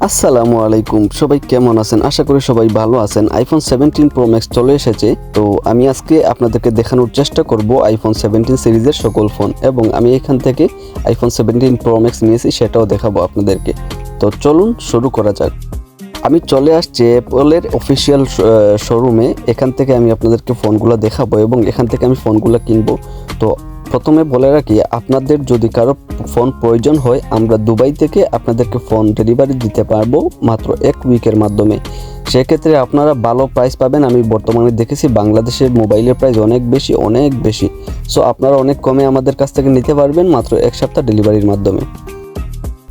আসসালামু আলাইকুম, সবাই কেমন আছেন? আশা করি সবাই ভালো আছেন। আইফোন 17 প্রো ম্যাক্স চলে এসেছে। তো আমি আজকে আপনাদেরকে দেখানোর চেষ্টা করব আইফোন 17 সিরিজের সকল ফোন, এবং আমি এখান থেকে আইফোন 17 প্রো ম্যাক্স নিয়েছি সেটাও দেখাবো আপনাদেরকে। তো চলুন শুরু করা যাক। আমি চলে আসছি অ্যাপলের অফিসিয়াল শোরুমে। এখান থেকে আমি আপনাদেরকে ফোনগুলো দেখাবো এবং এখান থেকে আমি ফোনগুলো কিনবো। তো প্রথমে বলে রাখি, আপনাদের যদি কারো ফোন প্রয়োজন হয়, আমরা দুবাই থেকে আপনাদেরকে ফোন ডেলিভারি দিতে পারবো মাত্র 1 উইকের মাধ্যমে। সেক্ষেত্রে আপনারা ভালো প্রাইস পাবেন। আমি বর্তমানে দেখেছি বাংলাদেশের মোবাইলের প্রাইস অনেক বেশি। সো আপনারা অনেক কমে আমাদের কাছ থেকে নিতে পারবেন মাত্র 1 সপ্তাহ ডেলিভারির মাধ্যমে।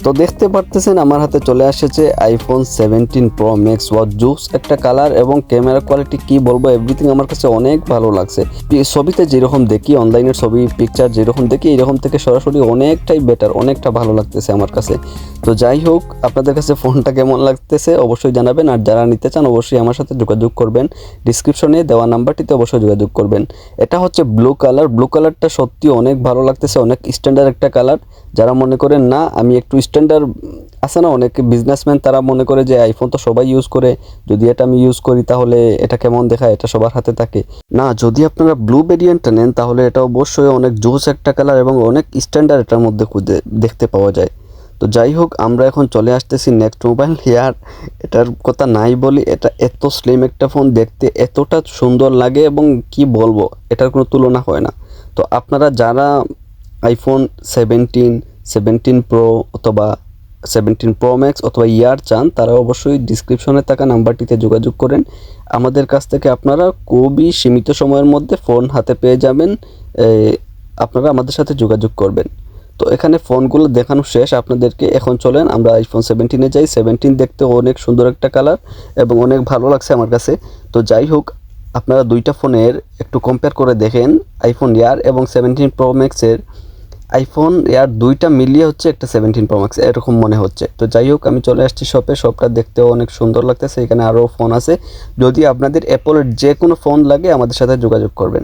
তো দেখতে পারতেছেন আমার হাতে চলে আসছে আইফোন 17 প্রো ম্যাক্স। জুস একটা কালার এবং ক্যামেরা কোয়ালিটি কি বলবো, এভরিথিং আমার কাছে অনেক ভালো লাগছে। ছবিতে যেরকম দেখি, অনলাইনের ছবি পিকচার যেরকম দেখি, এরকম থেকে সরাসরি অনেকটাই বেটার, অনেকটা ভালো লাগতেছে আমার কাছে। তো যাই হোক, আপনাদের কাছে ফোনটা কেমন লাগতেছে অবশ্যই জানাবেন। আর যারা নিতে চান অবশ্যই আমার সাথে যোগাযোগ করবেন, ডিসক্রিপশনে দেওয়া নাম্বারটিতে অবশ্যই যোগাযোগ করবেন। এটা হচ্ছে ব্লু কালার। ব্লু কালারটা সত্যি অনেক ভালো লাগতেছে, অনেক স্ট্যান্ডার্ড একটা কালার। যারা মনে করেন না আমি একটু স্ট্যান্ডার্ড, আছে না অনেক বিজনেসম্যান, তারা মনে করে যে আইফোন তো সবাই ইউজ করে, যদি এটা আমি ইউজ করি তাহলে এটা কেমন দেখায়, এটা সবার হাতে থাকে না। যদি আপনারা ব্লু ভেরিয়েন্টটা নেন তাহলে এটা অবশ্যই অনেক জোস একটা কালার এবং অনেক স্ট্যান্ডার্ড এটার মধ্যে দেখতে পাওয়া যায়। তো যাই হোক, আমরা এখন চলে আসতেছি নেক্সট মোবাইল। ইয়ার এটার কথা নাই বলি, এটা এত স্লিম একটা ফোন, দেখতে এতটা সুন্দর লাগে এবং কি বলবো, এটার কোনো তুলনা হয় না। তো আপনারা যারা আইফোন 17 প্রো অথবা 17 প্রো ম্যাক্স অথবা ইয়ার চান, তারা অবশ্যই ডিসক্রিপশনে থাকা নাম্বারটিতে যোগাযোগ করেন। আমাদের কাছ থেকে আপনারা খুবই সীমিত সময়ের মধ্যে ফোন হাতে পেয়ে যাবেন। আপনারা আমাদের সাথে যোগাযোগ করবেন। তো এখানে ফোনগুলো দেখানো শেষ আপনাদেরকে। এখন চলেন আমরা আইফোন 17-এ যাই। 17 দেখতে অনেক সুন্দর একটা কালার এবং অনেক ভালো লাগছে আমার কাছে। তো যাই হোক, আপনারা দুইটা ফোনের একটু কম্পেয়ার করে দেখেন, আইফোন ইয়ার এবং 17 প্রো ম্যাক্সের। আইফোন এয়ার দুইটা মিলিয়ে হচ্ছে একটা 17 প্রো ম্যাক্স এরকম মনে হচ্ছে। তো যাই হোক, আমি চলে আসছি শপে। শপটা দেখতেও অনেক সুন্দর লাগতেছে। এখানে আরও ফোন আছে। যদি আপনাদের অ্যাপলের যে কোনো ফোন লাগে আমাদের সাথে যোগাযোগ করবেন।